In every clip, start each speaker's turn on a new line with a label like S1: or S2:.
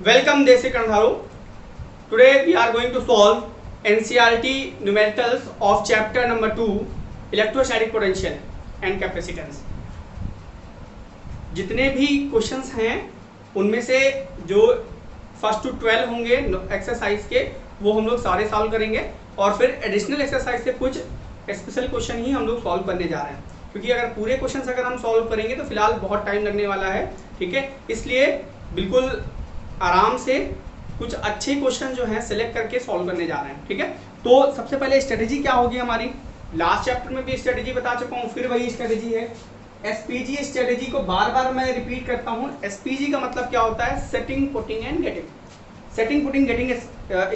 S1: Welcome Desi Kandharu. Today we are going to solve NCERT numericals of chapter number 2 electrostatic potential and capacitance. जितने भी questions हैं उनमें से जो first to 12 होंगे एक्सरसाइज के वो हम लोग सारे सॉल्व करेंगे और फिर एडिशनल एक्सरसाइज से कुछ स्पेशल क्वेश्चन ही हम लोग सॉल्व करने जा रहे हैं, क्योंकि अगर पूरे क्वेश्चंस अगर हम सॉल्व करेंगे तो फिलहाल बहुत टाइम लगने वाला है। ठीक है, इसलिए बिल्कुल आराम से कुछ अच्छे क्वेश्चन जो हैं सिलेक्ट करके सॉल्व करने जा रहे हैं। ठीक है, तो सबसे पहले स्ट्रेटेजी क्या होगी हमारी, लास्ट चैप्टर में भी स्ट्रेटेजी बता चुका हूँ, फिर वही स्ट्रेटेजी है। एसपीजी स्ट्रेटेजी को बार बार मैं रिपीट करता हूँ। एसपीजी का मतलब क्या होता है, setting putting and getting. Setting putting getting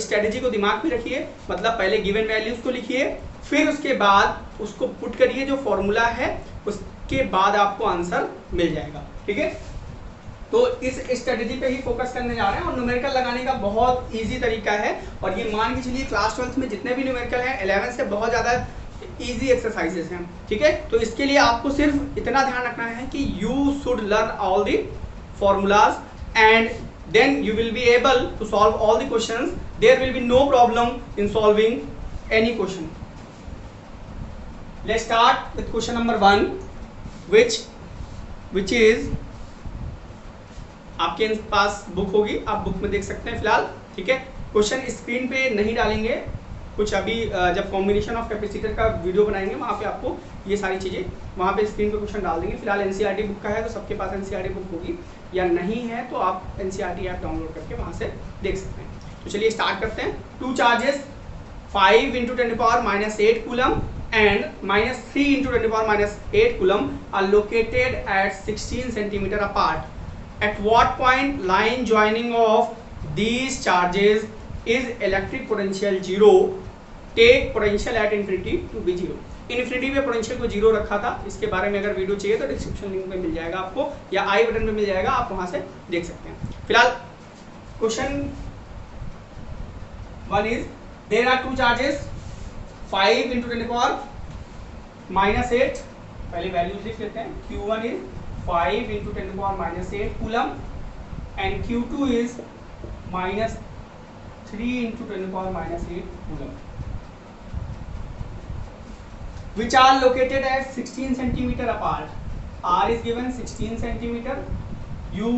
S1: strategy को दिमाग में रखिए, मतलब पहले गिवन वैल्यूज को लिखिए, फिर उसके बाद उसको पुट करिए, जो फॉर्मूला है उसके बाद आपको आंसर मिल जाएगा। ठीक है, तो इस स्ट्रेटेजी पे ही फोकस करने जा रहे हैं और न्यूमेरिकल लगाने का बहुत इजी तरीका है। और ये मान के चलिए क्लास 12 में जितने भी न्यूमेरिकल हैं 11 से बहुत ज़्यादा इजी एक्सरसाइजेस हैं। ठीक है, तो इसके लिए आपको सिर्फ इतना ध्यान रखना है कि you should learn all the formulas and then you will be able to solve all the questions. There will be no problem in solving any question. Let's start with question number 1 which is आपके पास book होगी, आप book में देख सकते हैं फिलहाल। ठीक है, क्वेश्चन स्क्रीन पे नहीं डालेंगे, कुछ अभी जब कॉम्बिनेशन ऑफ कैपेसिटर का वीडियो बनाएंगे वहाँ पे आपको ये सारी चीज़ें वहाँ पे स्क्रीन पे क्वेश्चन डाल देंगे। फिलहाल एनसीईआरटी बुक का है तो सबके पास एनसीईआरटी बुक होगी, या नहीं है तो आप एनसीईआरटी ऐप डाउनलोड करके वहाँ से देख सकते हैं। तो चलिए स्टार्ट करते हैं। 2 charges 5 × 10⁻⁸ coulomb and -3 × 10⁻⁸ coulomb are located at 16 cm apart. At what point line joining of these charges is electric potential 0? Take potential at infinity to be 0. Infinity पे पोटेंशियल को 0 रखा था, इसके बारे में अगर वीडियो चाहिए तो डिस्क्रिप्शन लिंक में मिल जाएगा आपको, या आई बटन में मिल जाएगा, आप वहां से देख सकते हैं। फिलहाल question 1 is there are 2 charges 5 × 10⁻⁸, पहले वैल्यूज लिख लेते हैं। Q1 is 5 × 10⁻⁸ coulomb and Q2 is -3 × 10⁻⁸ coulomb, which are located at 16 cm apart. R is given 16 cm. You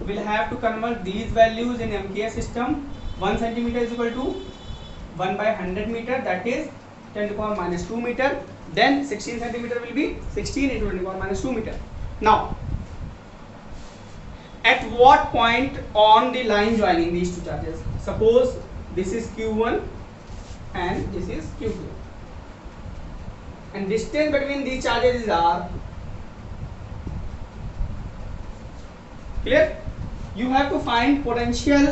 S1: will have to convert these values in MKS system. 1 cm is equal to 1/100 meter, that is 10⁻⁻2 meter. Then 16 cm will be 16 × 10⁻⁻2 meter. Now, at what point on the line joining these two charges? Suppose this is Q1 and this is Q2, and distance between these charges is R. Clear? You have to find potential.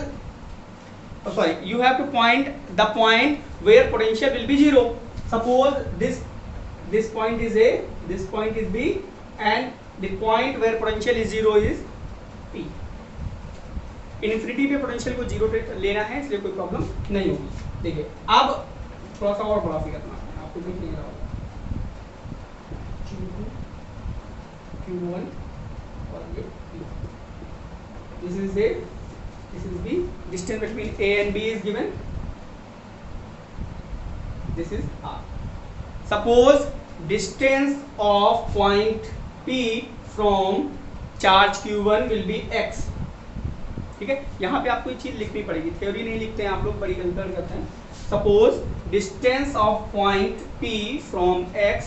S1: You have to point the point where potential will be 0. Suppose this point is A, this point is B, and the point where potential is 0 is P. Infinity पे potential को 0 लेना है, इसलिए कोई problem नहीं होगी। देखिए अब थोड़ा सा और बड़ा फिगर बनाते हैं, आपको दिख नहीं रहा होगा। Q1 और ये P. This is A, this is B. Distance between A and B is given. This is R. Suppose distance of point P from charge Q1 will be x. ठीक है, यहाँ पे आपको ये चीज लिखनी पड़ेगी, थ्योरी नहीं लिखते हैं आप लोग, बड़ी गलती करते हैं। Suppose distance of point P from x,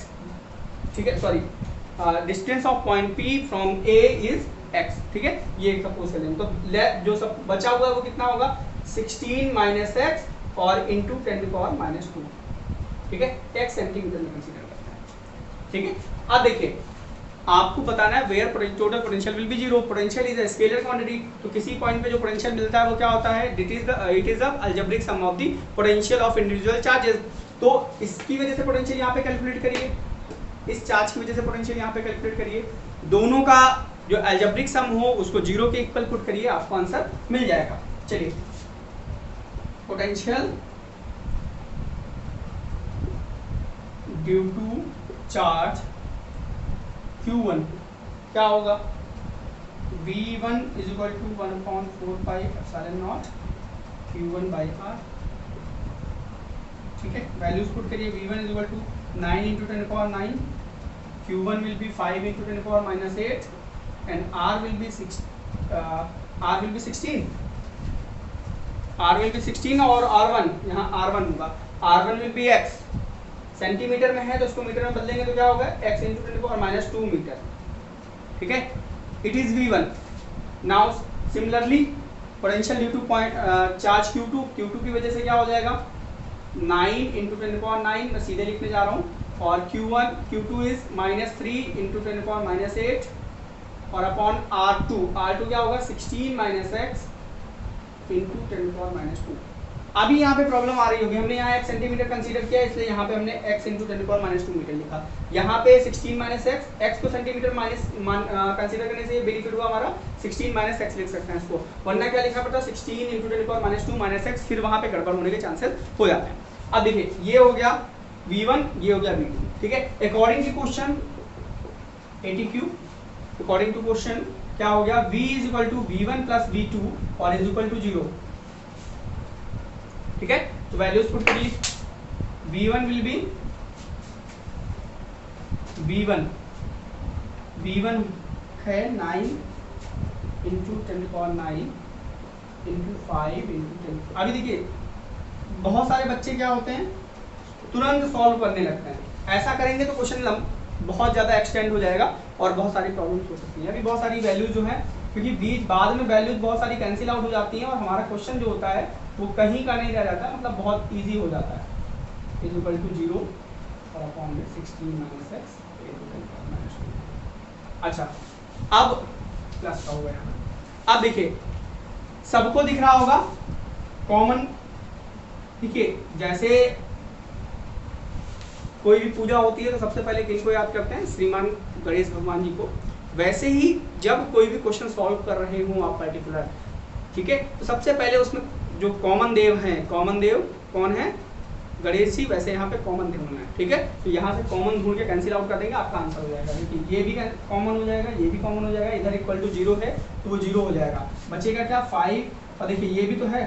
S1: ठीक है, sorry, distance of point P from A is x। ठीक है, ये सपोज कर लेंगे, तो जो सब बचा हुआ है वो कितना होगा, 16 - x और इंटू 10⁻²। ठीक है, x सेंटीमीटर में कंसीडर करते हैं। ठीक है, अब देखिए आपको बताना है where total potential will be 0। Potential is a scalar quantity, तो किसी पॉइंट पे जो पोटेंशियल मिलता है वो क्या होता है, it is the algebraic sum of the potential of individual charges. तो इसकी वजह से पोटेंशियल यहाँ पे कैलकुलेट करिए, इस चार्ज की वजह से पोटेंशियल यहाँ पे कैलकुलेट करिए, दोनों का जो अलजेब्रिक सम हो उसको 0 के इक्वल पुट करिए, आपको आंसर मिल जाएगा। चलिए, potential due to charge Q1 क्या होगा, V1 is equal to 1/4 pi epsilon not Q1 by R। ठीक है, वैल्यूज पुट करिए। V1 is equal to 9 into 10 power 9, Q1 will be 5 into 10 power minus 8 and R will be 16 और R1 यहाँ R1 होगा, R1 will be x, centimetre में है तो उसको मीटर में बदलेंगे तो क्या होगा x into 10 power minus 2 metre. ठीक है, it is V1। Now similarly potential due to point charge Q2 की वजह से क्या हो जाएगा 9 इंटू 10 पावर 9, मैं सीधे लिखने जा रहा हूँ, और Q2 is -3 into 10 power minus 8 और अपॉन R2 क्या होगा 16 minus x into 10 power minus 2। अभी यहाँ पे प्रॉब्लम आ रही होगी, हमने यहाँ 1 सेंटीमीटर कंसीडर किया इसलिए यहाँ पे हमने x into 10 power minus 2 metre लिखा। यहाँ पे 16 माइनस x को सेंटीमीटर माइनस कंसीडर करने से ये बेनिफिट हुआ हमारा 16 माइनस x लिख सकते हैं इसको, वरना क्या लिखा पड़ता 16 into 10 power minus 2 minus x, फिर वहाँ पे गड़बड़ होने के चांसेस हो जाते हैं। अब देखिए ये हो गया V1, ये हो गया V2। ठीक है, according to question 80Q, according to question क्या हो गया V is equal to V1 plus V2 और इज इक्वल टू 0। ठीक है, तो वैल्यूज पुट करिए। V1 विल बी V1 है 9 इंटू 10 पावर 9 इंटू 5 इंटू 10। अभी देखिए बहुत सारे बच्चे क्या होते हैं तुरंत सॉल्व करने लगते हैं, ऐसा करेंगे तो क्वेश्चन बहुत ज़्यादा एक्सटेंड हो जाएगा और बहुत सारी प्रॉब्लम्स हो सकती हैं। अभी बहुत सारी वैल्यूज जो है, क्योंकि बीच बाद में वैल्यूज बहुत सारी कैंसिल आउट हो जाती हैं और हमारा क्वेश्चन जो होता है वो कहीं का नहीं रह जाता, मतलब बहुत इजी हो जाता है। इज इक्वल टू 0 और अपॉन में 16 माइनस x माइनस 2। अच्छा, अब प्लस का हो गया। अब देखिए सबको दिख रहा होगा कॉमन, देखिए जैसे कोई भी पूजा होती है तो सबसे पहले किसको याद करते हैं, श्रीमान गणेश भगवान जी को। वैसे ही जब कोई भी क्वेश्चन सॉल्व कर रहे हो आप पर्टिकुलर, ठीक है, तो सबसे पहले उसमें जो कॉमन देव हैं, कॉमन देव कौन है, गणेश जी, वैसे यहाँ पे कॉमन देव होना है। ठीक है, तो यहाँ से कॉमन ढूंढ के कैंसिल आउट कर देंगे, आपका आंसर हो जाएगा। देखिए ये भी कॉमन हो जाएगा, ये भी कॉमन हो जाएगा, इधर इक्वल टू 0 है तो वो 0 हो जाएगा, बचेगा क्या 5। और देखिए ये भी तो है,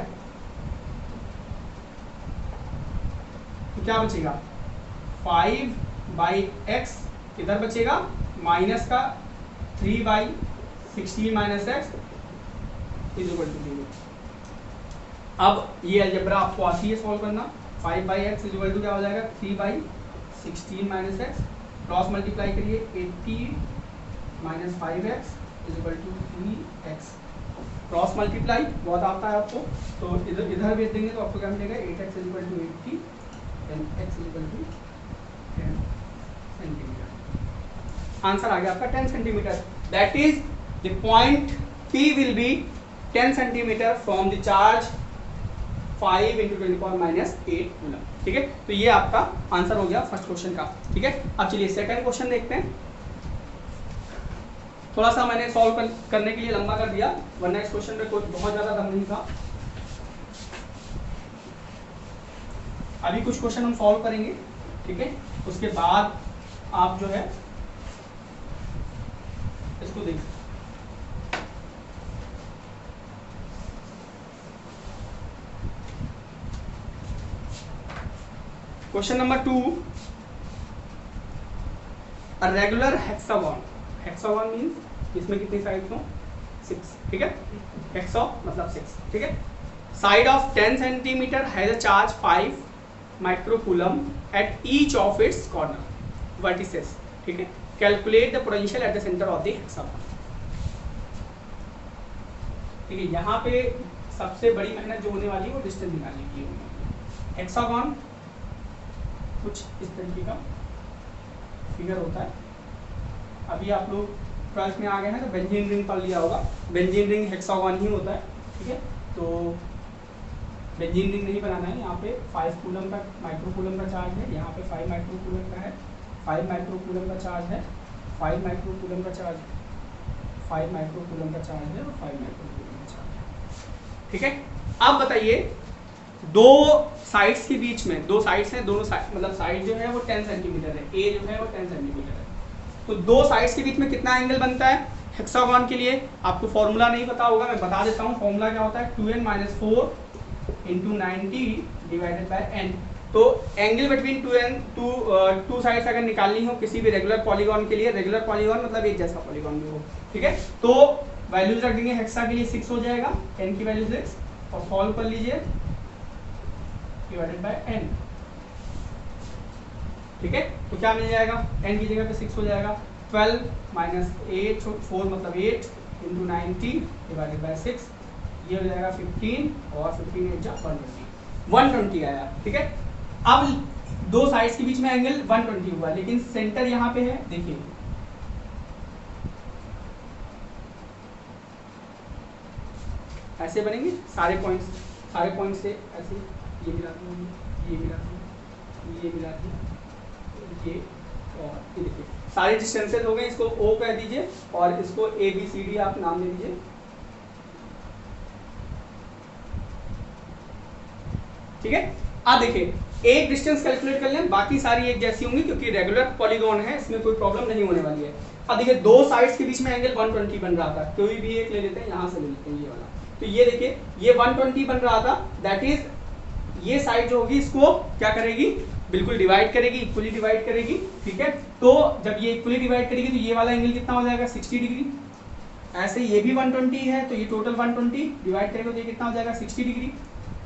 S1: तो क्या बचेगा 5 बाई एक्स, इधर बचेगा माइनस का 3 by 16 minus x is equal to 0। अब ये अलजेब्रा आपको आती है सॉल्व करना। 5 by x is equal to क्या हो जाएगा 3 by 16 minus x, cross multiply करिए 80 minus 5x is equal to 3x, cross multiply बहुत आता है आपको, तो इधर भेज देंगे तो आपको क्या मिलेगा 8x is equal to 80 and x is equal to 10 centimetre. Answer आ गया आपका 10 centimetre. That is the point P will be 10 centimetre from the charge 5 into 10 power minus 8 coulomb. ठीक है, तो ये आपका आंसर हो गया फर्स्ट क्वेश्चन का। ठीक है, अब चलिए सेकंड क्वेश्चन देखते हैं। थोड़ा सा मैंने सॉल्व करने के लिए लंबा कर दिया, वरना इस क्वेश्चन में कोई बहुत ज्यादा दम नहीं था। अभी कुछ क्वेश्चन हम सॉल्व करेंगे, ठीक है, उसके बाद आप जो है इसको देख। Question number 2, a regular hexagon. Hexagon means इसमें कितनी साइड्स हो 6। ठीक है, हेक्सा मतलब 6। ठीक है, side of 10 centimetre has a charge 5 microcoulomb at each of its corner vertices. ठीक है, calculate the potential at the centre of the hexagon. ठीक है, यहाँ पे सबसे बड़ी मेहनत जो होने वाली है वो डिस्टेंस निकालने की होगी। हेक्सागन कुछ इस तरीके का फिगर होता है। अभी आप लोग 12th में आ गए हैं तो बेंजीन रिंग पढ़ लिया होगा, बेंजीन रिंग हेक्सागन ही होता है। ठीक है, तो बेंजीन रिंग नहीं बनाना है। यहाँ पे 5 कूलम का माइक्रोकूलम का चार्ज है, यहाँ पे 5 माइक्रोकूलम का है, 5 माइक्रोकूलम का चार्ज है, 5 माइक्रोकूलम का चार्ज है, 5 माइक्रोकूलम का चार्ज है और 5 माइक्रोकूलम का चार्ज है। ठीक है, अब बताइए दो साइड्स के बीच में, दो साइड्स हैं, दोनों साइड मतलब साइड जो है वो 10 सेंटीमीटर है, ए जो है वो 10 सेंटीमीटर है, तो दो साइड्स के बीच में कितना एंगल बनता है हेक्सागोन के लिए आपको फॉर्मूला नहीं पता होगा, मैं बता देता हूँ फॉर्मूला क्या होता है, 2n - 4 × 90 डिवाइडेड बाय n। तो एंगल बिटवीन टू साइड्स अगर निकालनी हो किसी भी रेगुलर पॉलीगॉन के लिए, रेगुलर पॉलीगॉन मतलब एक जैसा पॉलीगॉन भी हो, ठीक है, तो वैल्यूज रख देंगे, हेक्सा के लिए 6 हो जाएगा, n की वैल्यू 6, और सॉल्व कर लीजिए डिवाइडेड बाय n, ठीक है, तो क्या मिल जाएगा, n की जगह पे 6 हो जाएगा, 12 - 8 4 मतलब 8 × 90 डिवाइडेड बाय 6, ये हो जाएगा 15, और 15 8 जा 120 आया, ठीक है। अब दो साइड्स के बीच में एंगल 120 हुआ, लेकिन सेंटर यहाँ पे है, देखिए ऐसे बनेंगे सारे पॉइंट्स से ऐसे, ये मिला दिया, ये मिला दिया, ये मिला दिया, ये और ये देखिए सारे डिस्टेंसेस हो गए, इसको O कह दीजिए और इसको ABCD आप नाम दे दीजिए, ठीक है। अब देखिए एक डिस्टेंस कैलकुलेट कर लें, बाकी सारी एक जैसी होंगी क्योंकि रेगुलर पॉलीगॉन है, इसमें कोई प्रॉब्लम नहीं होने वाली है। अब देखिए दो साइड्स के बीच में एंगल 120 बन रहा था, कोई भी एक ले लेते हैं, यहाँ से ले लेते हैं ये वाला, तो ये देखिए ये 120 बन रहा था, दैट इज ये साइड जो होगी इसको क्या करेगी, बिल्कुल डिवाइड करेगी, इक्वली डिवाइड करेगी, ठीक है। तो जब ये इक्वली डिवाइड करेगी तो ये वाला एंगल कितना हो जाएगा 60 डिग्री, ऐसे ये भी 120 है तो ये टोटल 120 डिवाइड करेगा तो ये कितना हो जाएगा 60 डिग्री,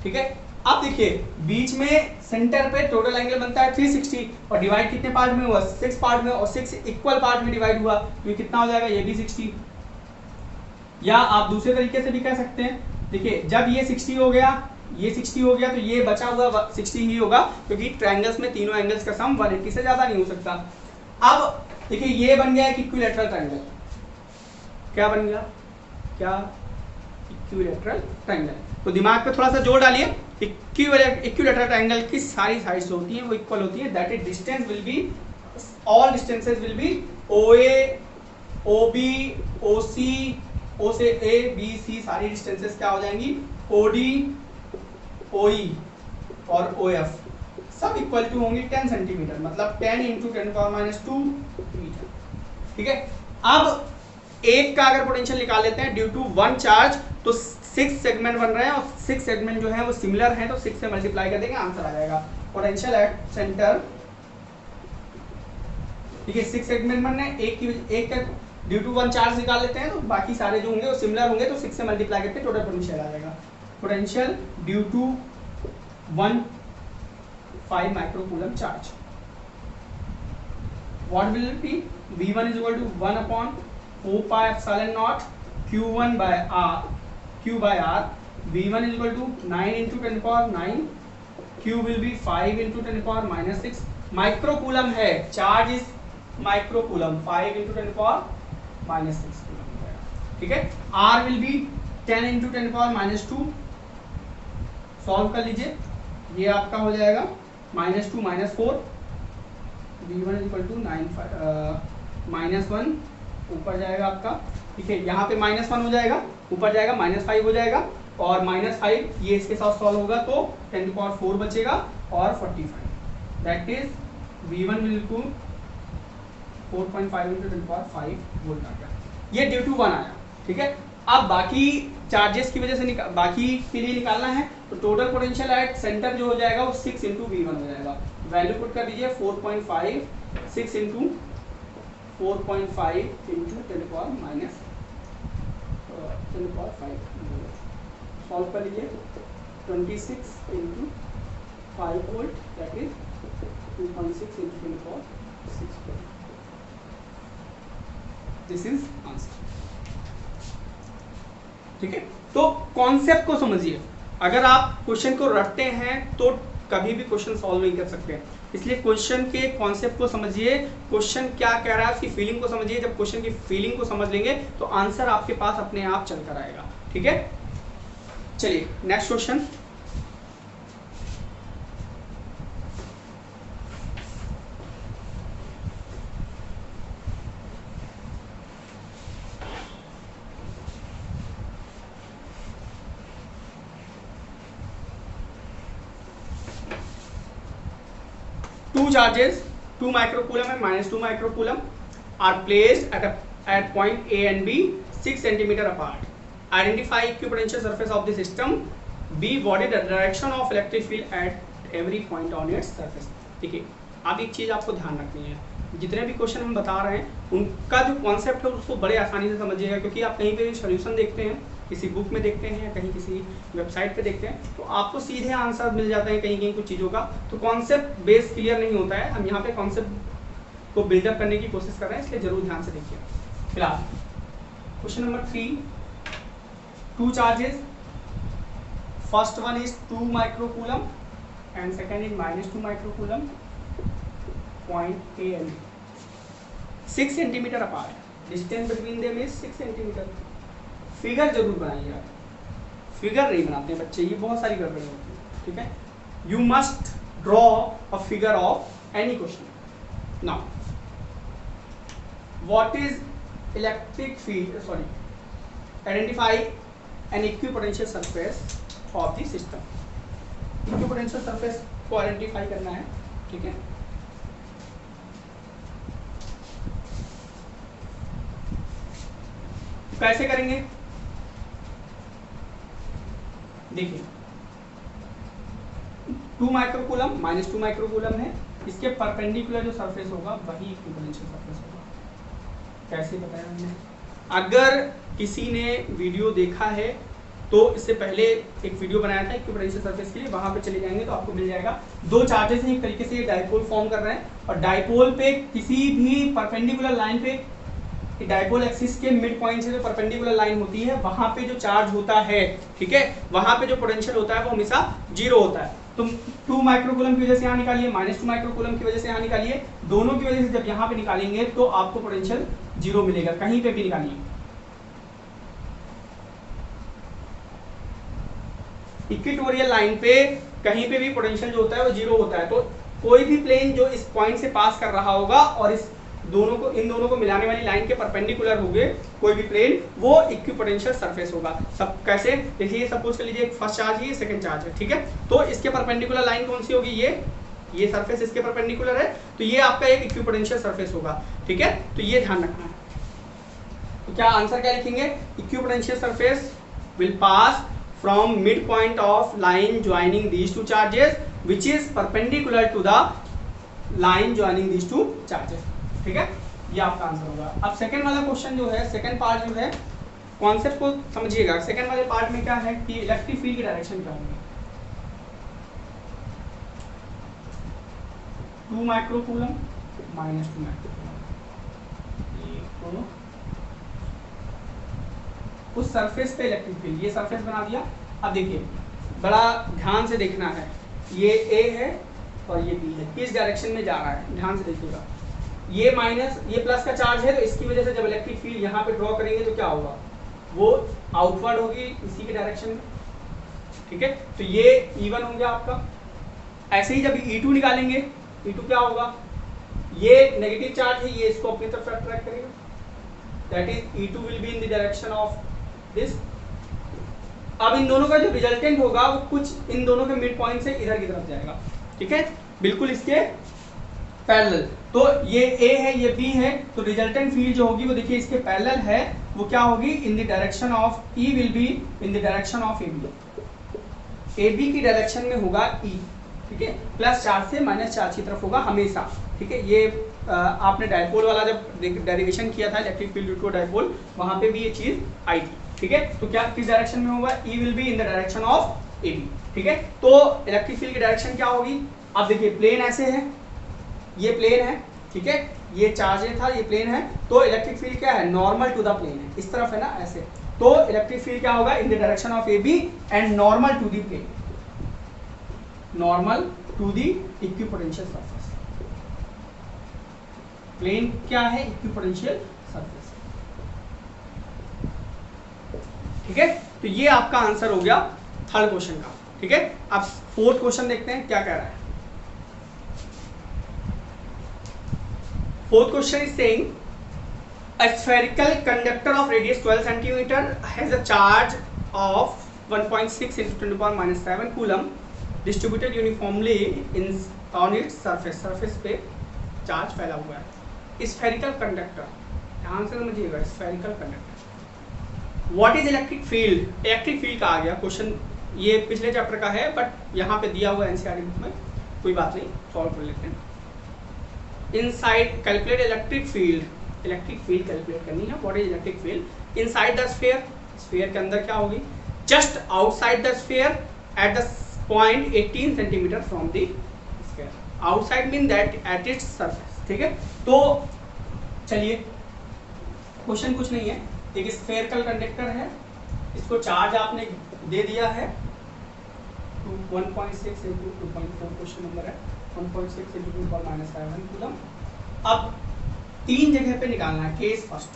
S1: ठीक है। अब देखिए बीच में सेंटर पे टोटल एंगल बनता है 360 और डिवाइड कितने पार्ट में हुआ, 6 पार्ट में, और 6 इक्वल पार्ट में डिवाइड हुआ तो ये कितना हो जाएगा, ये भी 60। या आप दूसरे तरीके से भी कह सकते हैं, देखिए जब ये 60 हो गया, ये 60 हो गया, तो ये बचा हुआ 60 ही होगा क्योंकि ट्रायंगल्स में तीनों एंगल्स का सम 180 से ज्यादा नहीं हो सकता। अब देखिए ये बन गया एक इक्विलैटरल ट्रायंगल, क्या बन गया, क्या इक्विलैटरल ट्रायंगल। तो दिमाग पे थोड़ा सा जोर डालिए, इक्विलैटरल ट्रायंगल की सारी साइड्स होती हैं वो इक्वल होती है, that is distance will be, all distances will be OA, OB, OC, O से A, B, C सारी डिस्टेंसेस क्या हो जाएंगी, OD, OE और OF सब इक्वल टू होंगी 10 सेंटीमीटर, मतलब 10 × 10⁻² मीटर, ठीक है। अब एक का अगर पोटेंशियल निकाल लेते हैं ड्यू टू वन चार्ज, तो 6 सेगमेंट बन रहे हैं और 6 सेगमेंट जो है वो सिमिलर हैं, तो 6 से मल्टीप्लाई कर देंगे, आंसर आ जाएगा पोटेंशियल एट सेंटर, ठीक है। 6 सेगमेंट बन रहे हैं, एक का ड्यू टू वन चार्ज निकाल लेते हैं, तो बाकी सारे जो होंगे वो सिमिलर होंगे, तो 6 से मल्टीप्लाई करके टोटल पोटेंशियल आ जाएगा, potential due to 1.5 microcoulomb charge, what will it be, V1 = 1/4πε0 Q by R, V1 = 9 × 10⁻9, Q will be 5 × 10⁻6 microcoulomb है, चार्ज इज माइक्रोकूलम, 5 × 10⁻6 कूलम हो जाएगा, ठीक है। R will be 10 × 10⁻², सॉल्व कर लीजिए, ये आपका हो जाएगा -2 -4, V1 = 1 ऊपर जाएगा आपका, ठीक है, यहाँ पे -1 हो जाएगा, ऊपर जाएगा -5 हो जाएगा, और -5 ये इसके साथ सॉल्व होगा तो 10⁻4 बचेगा और 45, that is V1 will be 4.5 × 10⁻5 volt आ गया, ये ड्यू टू 1 आया, ठीक है। अब बाकी चार्जेस की वजह से बाकी के लिए निकालना है, तो टोटल पोटेंशियल एट सेंटर जो हो जाएगा वो 6 × V1 हो जाएगा, वैल्यू पुट कर दीजिए 4.5, 6 × 4.5 × 10⁻5 सॉल्व कर लीजिए, 26 × 5 volt, that is 2.6 × 10⁻6, this is answer, ठीक है। तो कॉन्सेप्ट को समझिए, अगर आप क्वेश्चन को रटते हैं तो कभी भी क्वेश्चन सॉल्व नहीं कर सकते, इसलिए क्वेश्चन के कॉन्सेप्ट को समझिए, क्वेश्चन क्या कह रहा है उसकी फीलिंग को समझिए, जब क्वेश्चन की फीलिंग को समझ लेंगे तो आंसर आपके पास अपने आप चल कर आएगा, ठीक है। चलिए next question, two charges, 2 microcoulomb and -2 microcoulomb are placed at a at point A and B 6 centimeter apart. Identify equipotential surface of the system. B what is the direction of electric field at every point on its surface. देखिए अब एक चीज़ आपको ध्यान रखनी है, जितने भी question हम बता रहे हैं उनका जो कॉन्सेप्ट है उसको बड़े आसानी से समझिएगा, क्योंकि आप कहीं पे भी सोल्यूशन देखते हैं, किसी बुक में देखते हैं या कहीं किसी वेबसाइट पे देखते हैं, तो आपको सीधे आंसर मिल जाते हैं कहीं कहीं कुछ चीज़ों का, तो कॉन्सेप्ट बेस क्लियर नहीं होता है। हम यहाँ पे कॉन्सेप्ट को बिल्डअप करने की कोशिश कर रहे हैं, इसलिए जरूर ध्यान से देखिए। फिलहाल question number 3, 2 charges, first one is 2 microcoulomb and second is -2 microcoulomb, point A and B 6 centimetre apart, distance between them is 6 centimetre. Figure जरूर बनाइए आप, फिगर नहीं बनाते हैं बच्चे, ये बहुत सारी गड़बड़ी होती है, ठीक है। You must draw a figure of any question. Now what is electric field, sorry, identify N equipotential surface of the system. Equipotential surface को आइडेंटिफाई करना है, ठीक है। कैसे करेंगे देखिए, 2 माइक्रोकूलम -2 माइक्रोकूलम है, इसके परपेंडिकुलर जो सरफेस होगा वही इक्विपोटेंशियल सरफेस होगा। कैसे बताया हमने, अगर किसी ने वीडियो देखा है तो इससे पहले एक वीडियो बनाया था इक्विपोटेंशियल सरफेस के लिए, वहां पे चले जाएंगे तो आपको मिल जाएगा। 2 चार्जेस हैं, एक तरीके से ये डाइपोल फॉर्म कर रहे हैं, और डाइपोल पे किसी भी परपेंडिकुलर लाइन पे, डाइपोल एक्सिस के मिड पॉइंट से जो परपेंडिकुलर लाइन होती है वहां पे जो चार्ज होता है, ठीक है, वहां पे जो पोटेंशियल होता है वो हमेशा 0 होता है। तो 2 माइक्रोकूलम की वजह से यहाँ निकालिए, -2 माइक्रोकूलम की वजह से यहाँ निकालिए, दोनों की वजह से जब यहाँ पे निकालेंगे तो आपको पोटेंशियल 0 मिलेगा, कहीं पे भी निकालिए। इक्वेटोरियल लाइन पे कहीं पे भी पोटेंशियल जो होता है वो 0 होता है, तो कोई भी प्लेन जो इस पॉइंट से पास कर रहा होगा और इस दोनों को, इन दोनों को मिलाने वाली लाइन के परपेंडिकुलर होंगे कोई भी प्लेन, वो इक्विपोटेंशियल सरफेस होगा। सब कैसे देखिए, सपोज कर लीजिए एक फर्स्ट चार्ज है, सेकंड चार्ज है, ठीक है, तो इसके परपेंडिकुलर लाइन कौन सी होगी, ये सरफेस इसके परपेंडिकुलर है, तो ये आपका एक इक्विपोटेंशियल सरफेस होगा, ठीक है। तो ये ध्यान रखना है। तो क्या आंसर क्या लिखेंगे, equipotential surface will pass from mid point of line joining these 2 charges which is perpendicular to the line joining these 2 charges, ठीक है, ये आपका आंसर होगा। अब सेकंड वाला क्वेश्चन जो है, सेकंड पार्ट जो है, कॉन्सेप्ट को समझिएगा। सेकंड वाले पार्ट में क्या है कि इलेक्ट्रिक फील्ड की डायरेक्शन क्या होगी। 2 माइक्रोकूलम -2 माइक्रोकूलम, उस सरफेस पे इलेक्ट्रिक फील्ड, ये सरफेस बना दिया। अब देखिए बड़ा ध्यान से देखना है, ये A है और ये B है, किस डायरेक्शन में जा रहा है ध्यान से देखिएगा। ये माइनस, ये प्लस का चार्ज है, तो इसकी वजह से जब इलेक्ट्रिक फील्ड यहाँ पे ड्रॉ करेंगे तो क्या होगा, वो आउटवर्ड होगी इसी के डायरेक्शन में, ठीक है। तो ये E1 हो गया आपका। ऐसे ही जब E2 निकालेंगे, E2 क्या होगा, ये नेगेटिव चार्ज है, ये इसको अपनी तरफ अट्रैक्ट करेगा, that is E2 will be in the direction of this. अब इन दोनों का जो रिजल्टेंट होगा वो कुछ इन दोनों के मिड पॉइंट से इधर की तरफ जाएगा, ठीक है, बिल्कुल इसके पैरेलल। तो ये A है, ये B है, तो रिजल्टेंट फील्ड जो होगी वो देखिए इसके पैरेलल है, वो क्या होगी, इन the direction of E will be in the direction of AB। AB की डायरेक्शन में होगा E, ठीक है, प्लस चार्ज से माइनस चार्ज की तरफ होगा हमेशा, ठीक है। ये आपने डायपोल वाला जब डेरिवेशन किया था इलेक्ट्रिक फील्ड टू डायपोल, वहां पे भी ये चीज आई थी, ठीक है। तो क्या किस डायरेक्शन में होगा, E will be in the direction of AB, ठीक है। तो इलेक्ट्रिक फील्ड की डायरेक्शन क्या होगी, अब देखिए प्लेन ऐसे है, ये प्लेन है, ठीक है, ये चार्ज था, ये प्लेन है, तो इलेक्ट्रिक फील्ड क्या है, नॉर्मल टू द प्लेन है, इस तरफ है ना ऐसे, तो इलेक्ट्रिक फील्ड क्या होगा, in the direction of AB and normal to the plane, normal to the equipotential surface. Plane क्या है, इक्विपोटेंशियल सरफेस, ठीक है। तो ये आपका आंसर हो गया थर्ड क्वेश्चन का, ठीक है। अब फोर्थ क्वेश्चन देखते हैं क्या कह रहा है। Fourth question is saying a spherical conductor of radius 12 cm has a charge of 1.6 into 10⁻⁷ coulomb distributed uniformly in on its surface, surface पे चार्ज फैला हुआ है। स्फेरिकल कंडक्टर ध्यान से समझिएगा, spherical conductor. What is electric field? Electric field का आ गया question, ये पिछले चैप्टर का है बट यहाँ पे दिया हुआ है एनसीईआरटी बुक में, कोई बात नहीं, सॉल्व कर लेते हैं। Inside calculate electric field, electric field calculate करनी है। What is electric field? Inside the sphere, sphere के अंदर क्या होगी? Just outside the sphere at the point 18 centimetre from the sphere. Outside mean that at its surface, ठीक है। तो चलिए, क्वेश्चन कुछ नहीं है, एक स्फेरिकल कंडक्टर है, इसको चार्ज आपने दे दिया है 1.6 into 2.4, क्वेश्चन नंबर है 1.6 into 10 power minus 7 कूलम। अब 3 जगह पे निकालना है। केस फर्स्ट,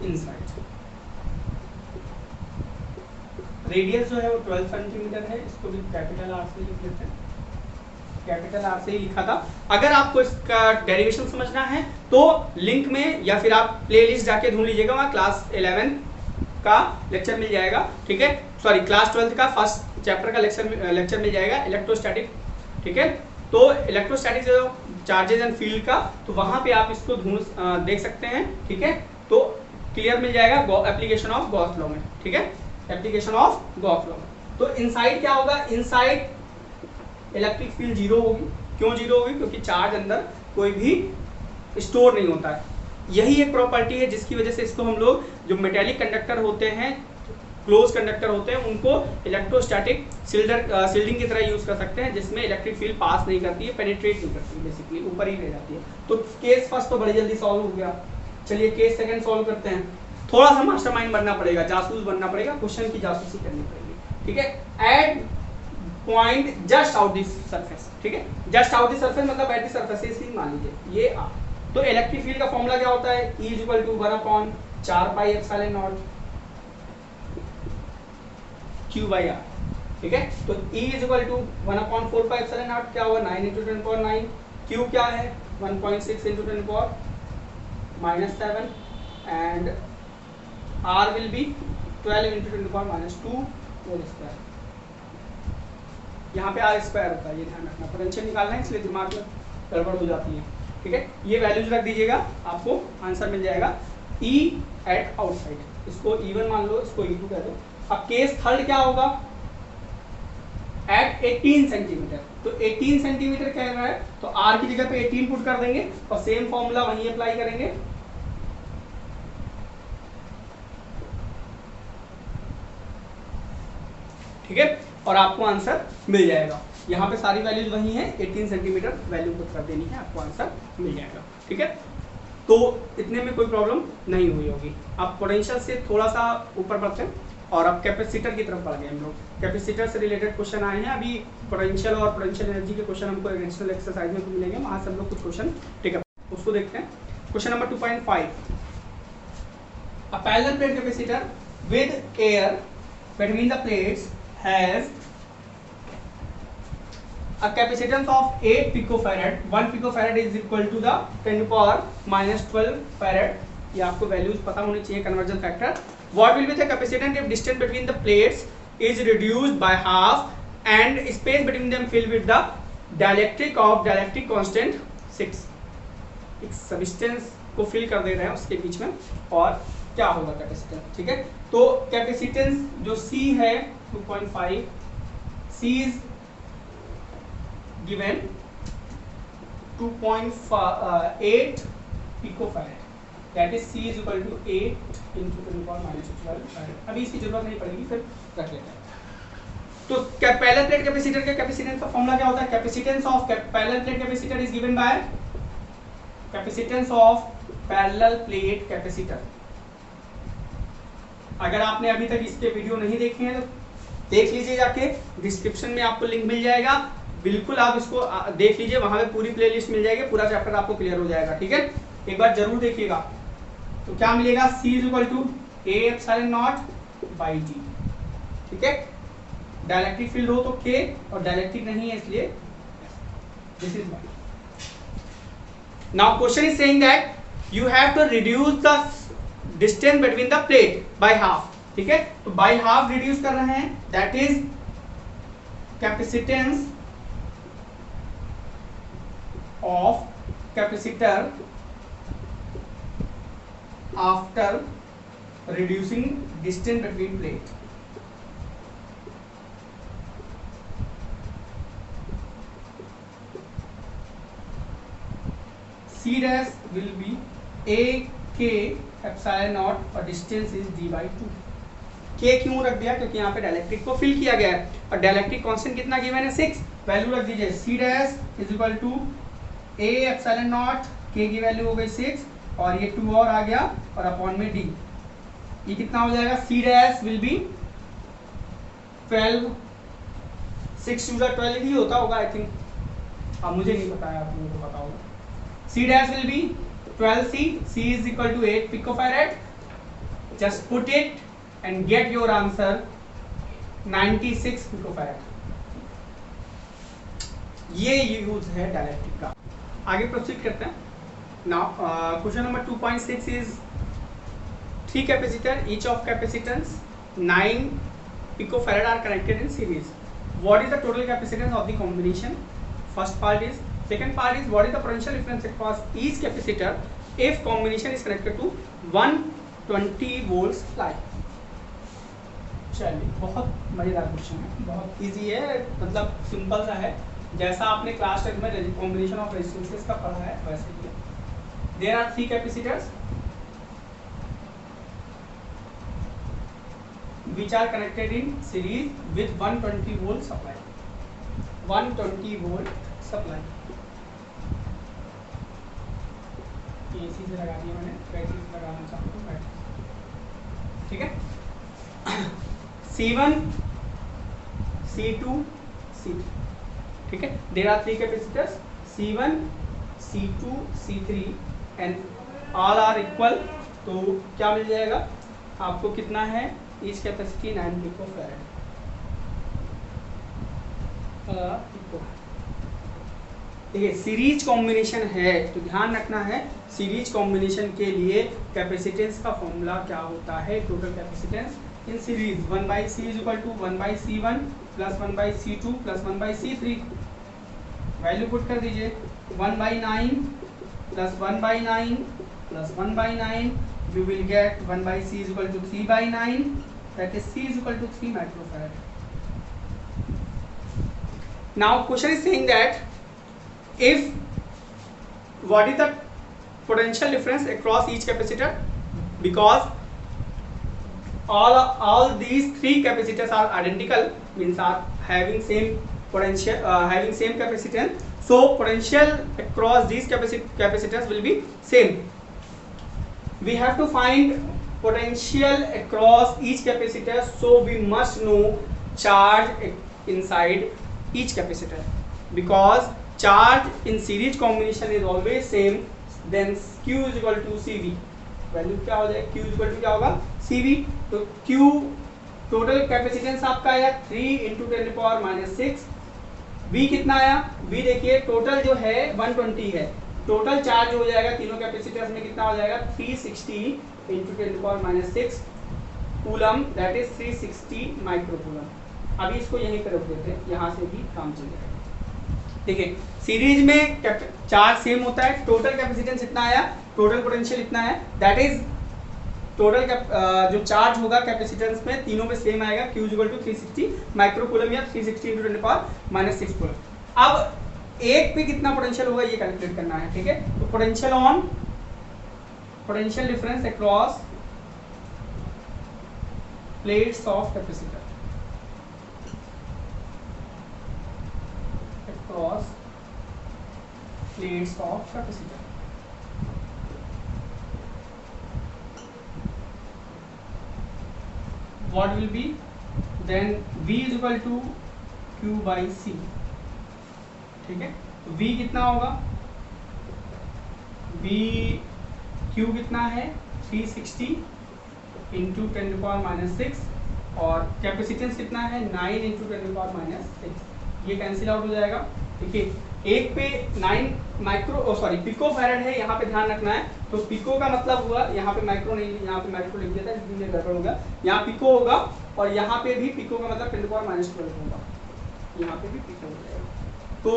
S1: इनसाइड, रेडियस जो है वो 12 सेंटीमीटर है, इसको भी कैपिटल आर से लिख लेते हैं, कैपिटल आर से ही लिखा था। अगर आपको इसका डेरिवेशन समझना है तो लिंक में या फिर आप प्लेलिस्ट जाके ढूंढ लीजिएगा, वहाँ क्लास 11 का लेक्चर मिल जाएगा, ठीक है, सॉरी क्लास 12 का फर्स्ट चैप्टर का लेक्चर मिल जाएगा, इलेक्ट्रोस्टैटिक, ठीक है। तो इलेक्ट्रोस्टैटिक जो चार्जेस एंड फील्ड का, तो वहाँ पे आप इसको देख सकते हैं, ठीक है। तो क्लियर मिल जाएगा एप्लीकेशन ऑफ गॉस लॉ में, ठीक है, एप्लीकेशन ऑफ गॉस लॉ में। तो इनसाइड क्या होगा? इनसाइड इलेक्ट्रिक फील्ड जीरो होगी। क्यों जीरो होगी? क्योंकि चार्ज अंदर कोई भी स्टोर नहीं होता है। यही एक प्रॉपर्टी है जिसकी वजह से इसको हम लोग, जो मेटेलिक कंडक्टर होते हैं, क्लोज कंडक्टर होते हैं, उनको इलेक्ट्रोस्टैटिक शिल्डिंग की तरह यूज कर सकते हैं, जिसमें इलेक्ट्रिक फील्ड पास नहीं करती है, पेनिट्रेट नहीं करती है, बेसिकली ऊपर ही रह जाती है। तो केस फर्स्ट तो बड़ी जल्दी सॉल्व हो गया। चलिए केस सेकंड सॉल्व करते हैं। थोड़ा सा मास्टरमाइंड बनना पड़ेगा, जासूस बनना पड़ेगा, क्वेश्चन की जासूसी करनी पड़ेगी, ठीक है। At point just out this surface, ठीक है, जस्ट आउट दिस सरफेस मतलब एट दिस सरफेस ही मान लीजिए ये आ। तो इलेक्ट्रिक फील्ड का फॉर्मूला क्या होता है? E = 1/4 pi epsilon not Q/R, ठीक है। तो E = 1/4 पाई एप्सिलॉन नॉट क्या होगा? 9 × 10⁻⁹। Q क्या है? 1.6 × 10⁻⁻7 and R will be 12 × 10⁻2 whole square. यहाँ पे R स्क्वायर होता है, ये ध्यान रखना, पोटेंशियल निकालना है इसलिए दिमाग में गड़बड़ हो जाती है, ठीक है। ये वैल्यूज रख दीजिएगा, आपको आंसर मिल जाएगा। E एट आउटसाइड, इसको E1 मान लो, इसको E2 कह दो। अब केस थर्ड क्या होगा? एट 18 सेंटीमीटर, तो 18 सेंटीमीटर कह रहा है, तो R की जगह पे 18 पुट कर देंगे और सेम फॉर्मूला वहीं अप्लाई करेंगे। ठीक है, और आपको आंसर मिल जाएगा। यहाँ पे सारी वैल्यूज वही हैं, 18 सेंटीमीटर वैल्यू पुट कर देनी है, आपको आंसर मिल जाएगा, ठीक है। तो इतने में कोई प्रॉब्लम नहीं हुई होगी। अब पोटेंशियल से थोड़ा सा ऊपर बढ़ते हैं और अब कैपेसिटर की तरफ बढ़ गए हम लोग। कैपेसिटर से रिलेटेड क्वेश्चन आए हैं, अभी पोटेंशियल और पोटेंशियल एनर्जी के क्वेश्चन हमको एडिशनल एक्सरसाइज में मिलेंगे, वहाँ से हम लोग कुछ क्वेश्चन, ठीक है, उसको देखते हैं। Question number 2.5, a parallel plate capacitor with air between the plates has a capacitance of 8 picofarad. 1 picofarad is equal to the 10⁻⁻12 farad. ये आपको वैल्यूज पता होनी चाहिए, conversion factor. What will be the capacitance if distance between the plates is reduced by half and space between them filled with the dielectric of dielectric constant 6? एक substance को fill कर दे रहे हैं उसके बीच में, और क्या होगा कैपेसिटेंस, ठीक है। तो कैपेसिटेंस जो C है 2.5, C is given 2.8 picofarad, that is C is equal to 8 × 10⁻12 farad. अभी इसकी जरूरत नहीं पड़ेगी, फिर रख लेते हैं। तो पैरेलल प्लेट कैपेसिटर के कैपेसिटेंस का फॉर्मूला क्या होता है? Capacitance of parallel plate capacitor is given by capacitance of parallel plate capacitor. अगर आपने अभी तक इसके वीडियो नहीं देखे हैं तो देख लीजिए, जाके डिस्क्रिप्शन में आपको लिंक मिल जाएगा, बिल्कुल आप इसको देख लीजिए, वहां पे पूरी प्लेलिस्ट मिल जाएगी, पूरा चैप्टर आपको क्लियर हो जाएगा, ठीक है। एक बार जरूर देखिएगा। तो क्या मिलेगा? C = A∈0/G, ठीक है। डायलेक्ट्रिक फील्ड हो तो K, और डायलेक्ट्रिक नहीं है इसलिए this is Y। Now question is saying that you have to reduce the distance between the plate by half, ठीक है। तो बाय हाफ रिड्यूस कर रहे हैं, that is capacitance of capacitor after reducing distance between plate. C dash will be A K epsilon naught और distance is d by 2. K क्यों रख दिया? क्योंकि यहाँ पे डायलेक्ट्रिक को फिल किया गया है और डायलेक्ट्रिक कांस्टेंट कितना गिवन है 6, वैल्यू रख दीजिए C dash is equal to A epsilon naught, K की वैल्यू हो गई 6 और ये 2 और आ गया और अपॉन में D, ये कितना हो जाएगा? C dash will be 12, 6 to the 12 ही होता होगा आई थिंक, अब मुझे नहीं पता है, आप लोगों को पता होगा। C dash will be 12C, C is equal to 8 picofarad, just put it and get your answer 96 picofarad। ये यूज है डायलेक्ट्रिक का। आगे प्रोसीड करते हैं। Now question number 2.6 is 3 capacitor, each of capacitance 9 picofarad are connected in series. What is the total capacitance of the combination? First part is. Second part is what is the potential difference across each capacitor if combination is connected to 120 volts supply. चलिए, बहुत मजेदार question है, बहुत easy है, मतलब simple सा है, जैसा आपने क्लास 10 में कॉम्बिनेशन ऑफ रेजिस्टेंसेस का पढ़ा है वैसे ही है। There are 3 capacitors which are connected in series with 120 volt supply. 120 volt supply. ये इसी से लगा दिया मैंने, वैसे ही लगाना चाहता हूँ, ठीक है। C1, C2, C3, ठीक है। There are 3 capacitors C1, C2, C3 and all are equal, तो क्या मिल जाएगा आपको? कितना है? Each capacity 9 picofarad। देखिए सीरीज कॉम्बिनेशन है तो ध्यान रखना है, सीरीज कॉम्बिनेशन के लिए कैपेसिटेंस का फॉर्मूला क्या होता है? Total capacitance in series 1/C is equal to 1/C1 plus 1/C2 plus 1/C3। Value put कर दीजिए 1/9 plus 1/9 plus 1/9, you will get 1/C is equal to 3/9, that is C is equal to 3 microfarad. Now question is saying that if what is the potential difference across each capacitor, because all these 3 capacitors are identical, means are having same potential, having same capacitance, so potential across these capacitors will be same. We have to find potential across each capacitor, so we must know charge inside each capacitor, because charge in series combination is always same, then Q is equal to CV। Value क्या हो जाएगा? Q is equal to क्या होगा? CV। तो Q total capacitance आपका आया 3 × 10⁻⁻6। V कितना आया? V देखिए टोटल जो है 120 है, टोटल चार्ज हो जाएगा तीनों कैपेसिटर्स में कितना हो जाएगा? 360 × 10⁻6 कूलम, दैट इज 360 माइक्रोकूलम। अभी इसको यहीं पे रख देते हैं, यहाँ से भी काम चल जाएगा। देखिए सीरीज में चार्ज सेम होता है, टोटल कैपेसिटेंस इतना आया, टोटल पोटेंशियल इतना है, दैट इज टोटल जो चार्ज होगा कैपेसिटेंस में तीनों में सेम आएगा, Q इक्वल टू 360 माइक्रोकूलम या 360 × 10⁻6 कूलम। अब एक पे कितना पोटेंशियल होगा ये कैलकुलेट करना है, ठीक है। तो potential difference across plates of capacitor, across plates of capacitor, what will be? Then V is equal to Q/C, ठीक है। तो V कितना होगा? Q कितना है? 360 × 10⁻6 और कैपेसिटेंस कितना है? 9 × 10⁻6। ये कैंसिल आउट हो जाएगा। देखिए एक पे 9 पिको फैरेड है, यहाँ पे ध्यान रखना है। तो पिको का मतलब हुआ, यहाँ पे माइक्रो नहीं, यहाँ पे माइक्रो लिख दिया था इसलिए गड़बड़ हो गया। यहाँ पिको होगा और यहाँ पे भी पिको का मतलब 10⁻12 होगा, यहाँ पे भी पिको हो जाएगा। तो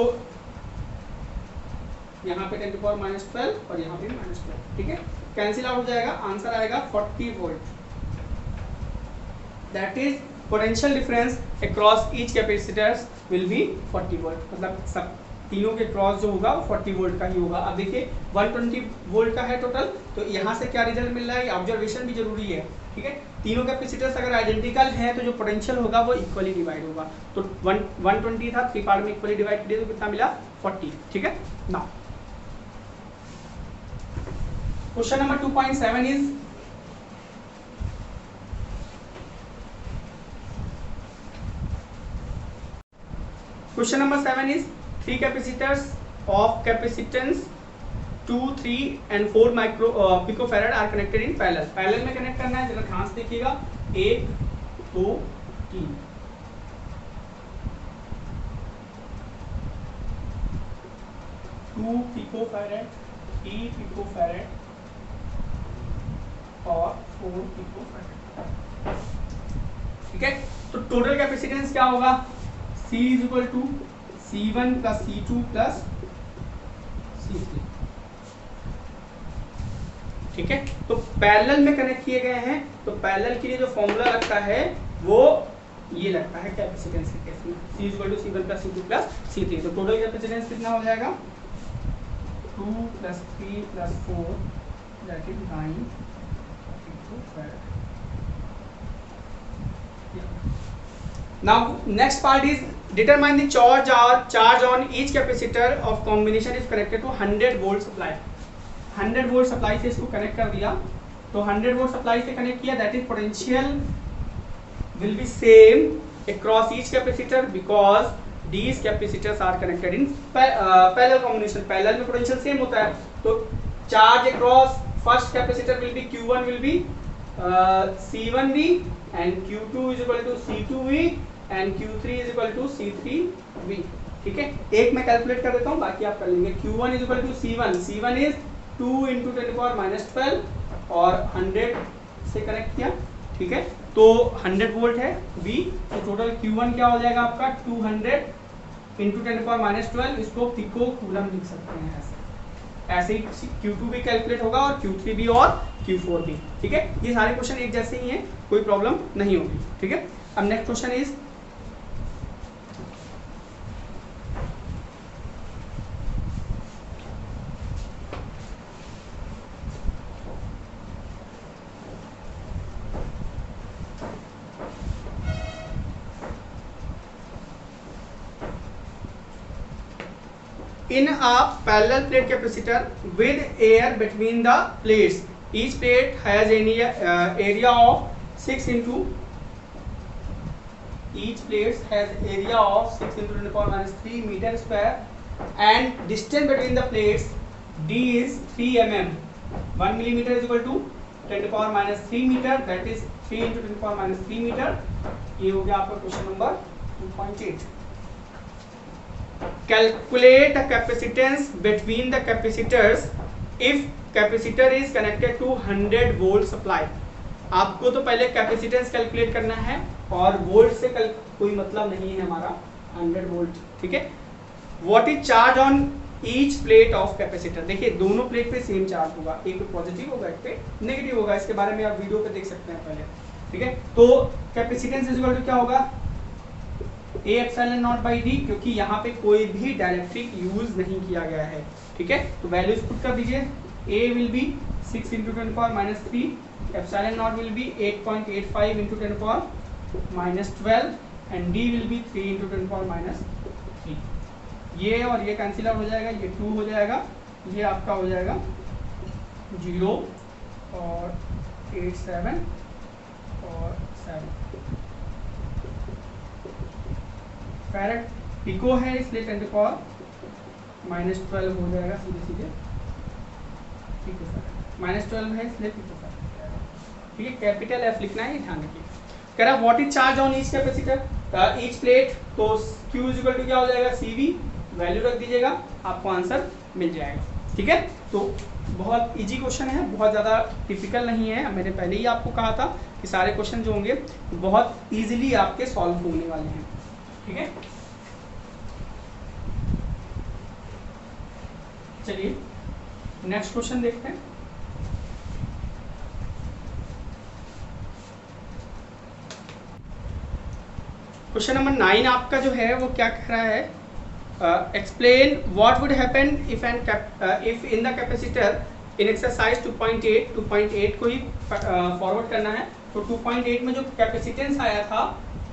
S1: यहाँ पे 10⁻12 और यहाँ पे -12, ठीक है, कैंसिल आउट हो जाएगा, आंसर आएगा 40 volt. That is potential difference across each capacitors will be 40 volt, मतलब सब तीनों के क्रॉस जो होगा 40 वोल्ट का ही होगा। अब देखिए 120 वोल्ट का है टोटल, तो यहाँ से क्या रिजल्ट मिल रहा है, ऑब्जर्वेशन भी जरूरी है, ठीक है। तीनों कैपेसिटर्स अगर आइडेंटिकल हैं तो जो पोटेंशियल होगा वो इक्वली डिवाइड होगा, तो 120 था, 3 पार्ट में इक्वली डिवाइड किया तो कितना मिला 40, ठीक है। Now question number 2.7 is question number 7 is 3 capacitors of capacitance 2, 3 and 4 micro picofarad are connected in parallel. Parallel में कनेक्ट करना है, जरा ध्यान से देखिएगा, 1, 2, 3, 2 पिकोफैरड, 3 पिकोफैरड और 4 पिकोफैरड, ठीक है। तो टोटल कैपेसिटेंस क्या होगा, C is equal to C1 plus C2 plus C3, ठीक है। तो पैरेलल में कनेक्ट किए गए हैं, तो पैरेलल के लिए जो फॉर्मूला लगता है वो ये लगता है कैपेसिटेंस के केस में, C equal to C1 plus C2 plus C3। तो टोटल कैपेसिटेंस कितना हो जाएगा, 2 plus 3 plus 4 that is 9 picofarad. Now next part is determine the charge on each capacitor of combination is connected to 100 volt supply। 100 volt supply से इसको connect कर दिया, तो 100 volt supply से कनेक्ट किया, that is potential will B same across each capacitor because these capacitors are connected in parallel combination। Parallel में potential same होता है, तो charge across first capacitor will be Q1 will B C1V and Q2 is equal to C2V and Q3 is equal to C3V, ठीक है। एक मैं calculate कर देता हूँ, बाकी आप कर लेंगे। Q1 is equal to C1, C1 is 2 into 10⁻12 और 100 से कनेक्ट किया, ठीक है, तो 100 वोल्ट है V, तो टोटल Q1 क्या हो जाएगा आपका 200 into 10⁻12, इसको पिको कूलम लिख सकते हैं ऐसे ही Q2 भी कैलकुलेट होगा और Q3 भी और Q4 भी, ठीक है। ये सारे क्वेश्चन एक जैसे ही हैं, कोई प्रॉब्लम नहीं होगी, ठीक है। अब next question is in a parallel plate capacitor with air between the plates, each plate has an area of 6 into each plate has area of 6 into 10⁻³ meter square and distance between the plates d is 3 mm, 1 millimeter is equal to 10⁻³ meter, that is 3 into 10⁻³ meter। ये हो गया आपका question number 2.8। Calculate the capacitance between the capacitors if capacitor is connected to 100 volt supply। आपको तो पहले capacitance calculate करना है और वोल्ट से कोई मतलब नहीं है हमारा, 100 वोल्ट, ठीक है। What is charge on each plate of capacitor, देखिए दोनों प्लेट पे सेम चार्ज होगा, एक पे पॉजिटिव होगा एक पे नेगेटिव होगा, इसके बारे में आप वीडियो पे देख सकते हैं पहले, ठीक है। तो कैपेसिटेंस इज इक्वल टू क्या होगा, A epsilon not by D, क्योंकि यहाँ पे कोई भी डायरेक्ट्रिक यूज नहीं किया गया है, ठीक है। तो वैल्यूज पुट कर दीजिए, A will be 6 into 10⁻³ epsilon not will be 8.85 into 10⁻12 and D will be 3 into 10⁻3। ये और ये कैंसिल आउट हो जाएगा, ये 2 हो जाएगा, ये आपका हो जाएगा 0 और 8 7 और 7 फैरेड। पिको है इसलिए 10⁻12 हो जाएगा सीधे सीधे पिको फैरेड, -12 है इसलिए पिको फैरेड, ठीक है। कैपिटल F लिखना है, ध्यान रखिए। कह रहा what is charge on each capacitor each plate, तो Q इज इक्वल टू क्या हो जाएगा CV, वैल्यू रख दीजिएगा, आपको आंसर मिल जाएगा, ठीक है। तो बहुत इजी क्वेश्चन है, बहुत ज़्यादा टिपिकल नहीं है, मैंने पहले ही आपको कहा था कि सारे क्वेश्चन जो होंगे बहुत ईजिली आपके सॉल्व होने वाले हैं, ठीक है। चलिए नेक्स्ट क्वेश्चन देखते हैं। क्वेश्चन नंबर 9 आपका जो है वो क्या कह रहा है, explain what would happen if in the capacitor in exercise 2.8 को ही फॉरवर्ड करना है। तो 2.8 में जो कैपेसिटेंस आया था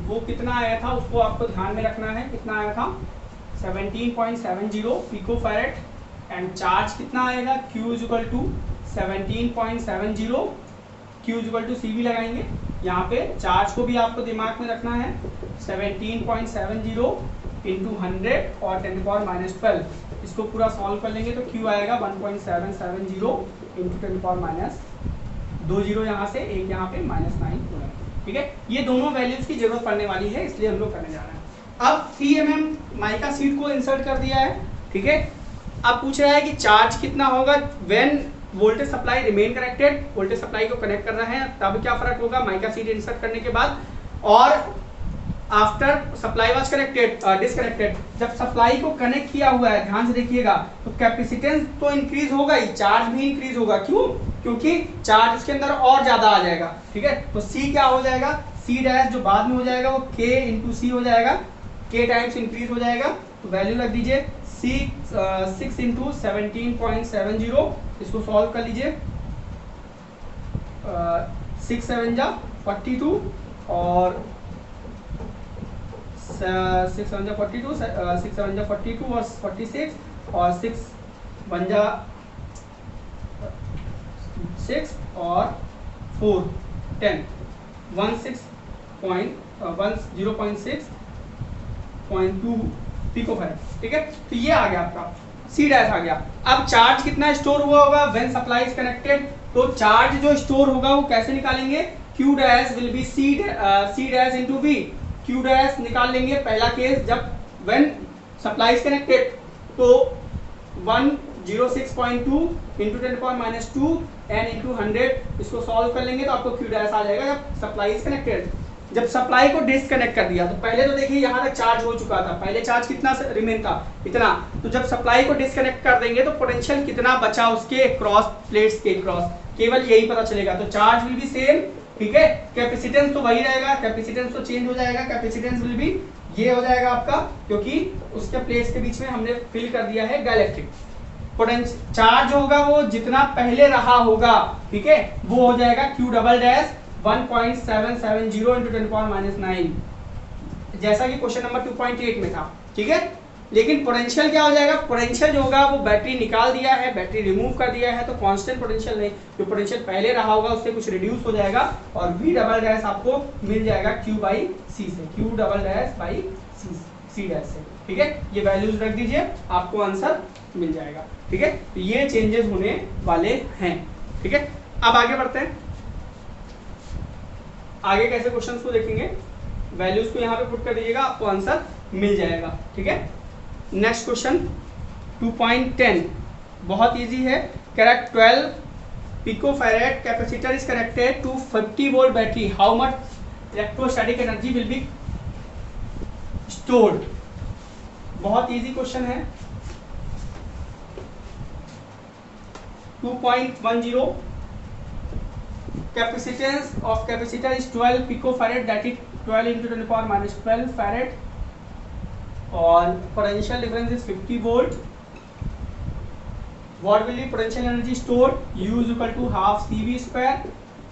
S1: वो कितना आया था उसको आपको ध्यान में रखना है। कितना आया था 17.70 पिकोफैरेड एंड चार्ज कितना आएगा Q is equal to 17.70 Q is equal to CV लगाएंगे। यहाँ पे चार्ज को भी आपको दिमाग में रखना है 17.70 इंटू 100 और 10⁻12। इसको पूरा सॉल्व कर लेंगे तो Q आएगा 1.770 इंटू 10⁻2 यहाँ से एक यहाँ पे -9 होगा। ठीक है, ये दोनों वैल्यूज की जरूरत पड़ने वाली है इसलिए हम लोग करने जा रहे हैं। अब 3 mm माइका शीट को इंसर्ट कर दिया है। ठीक है, अब पूछ रहा है कि चार्ज कितना होगा when voltage supply remain connected. Voltage supply को कनेक्ट करना है तब क्या फर्क होगा माइका शीट इंसर्ट करने के बाद, और after supply was connected disconnected. जब सप्लाई को कनेक्ट किया हुआ है ध्यान से देखिएगा तो कैपेसिटेंस तो इंक्रीज होगा ही, चार्ज भी इंक्रीज होगा। क्यों? क्योंकि चार्ज इसके अंदर और ज्यादा आ जाएगा। ठीक है, तो C क्या हो जाएगा, C डैश जो बाद में हो जाएगा वो K इंटू C हो जाएगा, K टाइम्स इंक्रीज हो जाएगा। तो वैल्यू रख दीजिए 6 इंटू 17.70, इसको सॉल्व कर लीजिए। 6 7 जा 42 और 6 7 जा 42, 6 7 जा 42 और 46 और 6 1 जा 6 और 4 10 0.6.2 पिकोफैरेड। ठीक है, तो ये आ गया आपका C डैश आ गया। अब चार्ज कितना स्टोर हुआ होगा व्हेन सप्लाई इज कनेक्टेड, तो चार्ज जो स्टोर होगा वो कैसे निकालेंगे, Q dash will be C dash into V। Q dash निकाल लेंगे पहला केस जब व्हेन सप्लाई इज कनेक्टेड, तो 106.2 इंटू 10⁻2 n इंटू 100, इसको सॉल्व कर लेंगे तो आपको Q डैश आ जाएगा जब सप्लाई इज कनेक्टेड। जब सप्लाई को डिस्कनेक्ट कर दिया तो पहले तो देखिए यहाँ तक चार्ज हो चुका था, पहले चार्ज कितना रिमेन था इतना, तो जब सप्लाई को डिस्कनेक्ट कर देंगे तो पोटेंशियल कितना बचा उसके क्रॉस प्लेट्स के क्रॉस, केवल यही पता चलेगा। तो चार्ज विल बी सेम। ठीक है, कैपेसिटेंस तो वही रहेगा, कैपेसिटेंस तो चेंज हो जाएगा, कैपेसिटेंस विल बी ये हो जाएगा आपका, क्योंकि उसके प्लेट्स के बीच में हमने फिल कर दिया है डाइलेक्ट्रिक। पोटेंशियल चार्ज होगा वो जितना पहले रहा होगा, ठीक है, वो हो जाएगा Q डबल डैश 1.770 इंटू 10⁻9, जैसा कि क्वेश्चन नंबर 2.8 में था। ठीक है, लेकिन पोटेंशियल क्या हो जाएगा, पोटेंशियल जो होगा वो बैटरी निकाल दिया है, बैटरी रिमूव कर दिया है, तो कांस्टेंट पोटेंशियल नहीं, जो पोटेंशियल पहले रहा होगा उससे कुछ रिड्यूस हो जाएगा और V डबल डैश आपको मिल जाएगा Q बाई C से, Q double dash by C dash से। ठीक है, ये वैल्यूज रख दीजिए, आपको आंसर मिल जाएगा। ठीक है, तो ये चेंजेस होने वाले हैं। ठीक है, अब आगे बढ़ते हैं। आगे कैसे क्वेश्चंस को देखेंगे, वैल्यूज को यहाँ पे पुट कर दीजिएगा, आपको आंसर मिल जाएगा। ठीक है, नेक्स्ट क्वेश्चन 2.10 बहुत इजी है। Correct 12 picofarad capacitor is connected to 50 volt battery, how much electrostatic energy will be stored. बहुत इजी क्वेश्चन है। 2.10 capacitance of capacitor is 12 picofarad, that is 12 into 10⁻12 farad, और potential difference is 50 volt. What will be potential energy stored? U is equal to half CV square.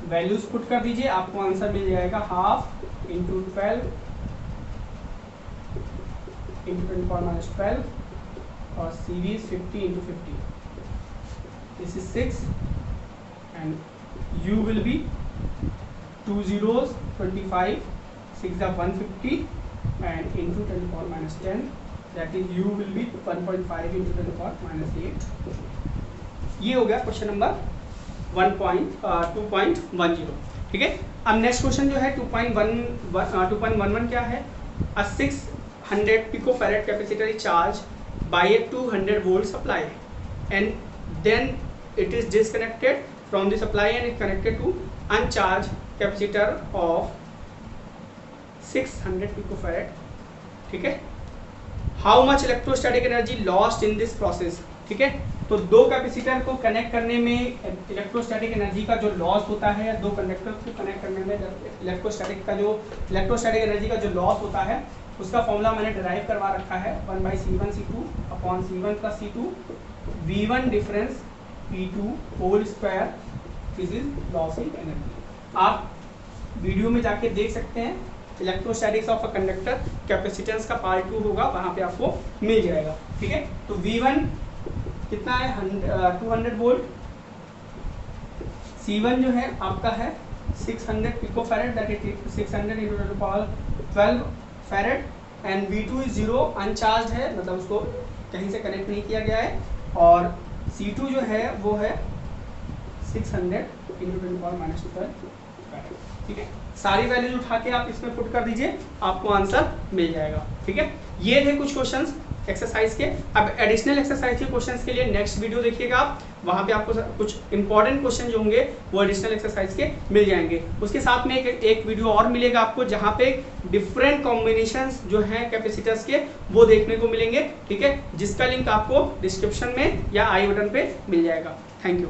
S1: Values put कर दीजिए, आपको answer मिल जाएगा half into 12 into 10⁻12 और CV is 50 into 50. This is 6 and U will be 2 zeros 25, 6 are 150 and into 10⁻10, that is U will be 1.5 into 10⁻8. ये हो गया question number 2.10। ठीक है, अब नेक्स्ट क्वेश्चन जो है 2.11 क्या है, a 600 picofarad capacitor is charged by a 200 volt supply and then it is disconnected from the supply and is connected to uncharged capacitor of 600 picofarad. ठीक है, how much electrostatic energy lost in this process. ठीक है, तो दो capacitor को connect करने में electrostatic energy का जो लॉस होता है, दो कंडक्टर को कनेक्ट करने में इलेक्ट्रोस्टैटिक एनर्जी का जो लॉस होता है उसका फॉर्मूला मैंने डिराइव करवा रखा है 1/C1 upon C1 + C2 V1 difference P2 whole square, this is loss in energy. आप वीडियो में जाके देख सकते हैं, electrostatics of a conductor capacitance का पार्ट 2 होगा, वहां पे आपको मिल जाएगा। ठीक है, तो V1 कितना है 200 वोल्ट, C1 जो है आपका है 600 picofarad, that is 600 × 10⁻12 farad, and V2 is 0 अनचार्ज है, मतलब उसको कहीं से कनेक्ट नहीं किया गया है, और C2 जो है वो है 600 × 10⁻12 फैरेड। ठीक है, सारी वैल्यूज उठा के आप इसमें पुट कर दीजिए, आपको आंसर मिल जाएगा। ठीक है, ये थे कुछ क्वेश्चंस एक्सरसाइज के। अब एडिशनल एक्सरसाइज के क्वेश्चंस के लिए नेक्स्ट वीडियो देखिएगा आप, वहां पे आपको कुछ इंपॉर्टेंट क्वेश्चन जो होंगे वो एडिशनल एक्सरसाइज के मिल जाएंगे। उसके साथ में एक वीडियो और मिलेगा आपको, जहां पे डिफरेंट कॉम्बिनेशंस जो हैं कैपेसिटर्स के वो देखने को मिलेंगे। ठीक है, जिसका लिंक आपको डिस्क्रिप्शन में या आई बटन पे मिल जाएगा। Thank you.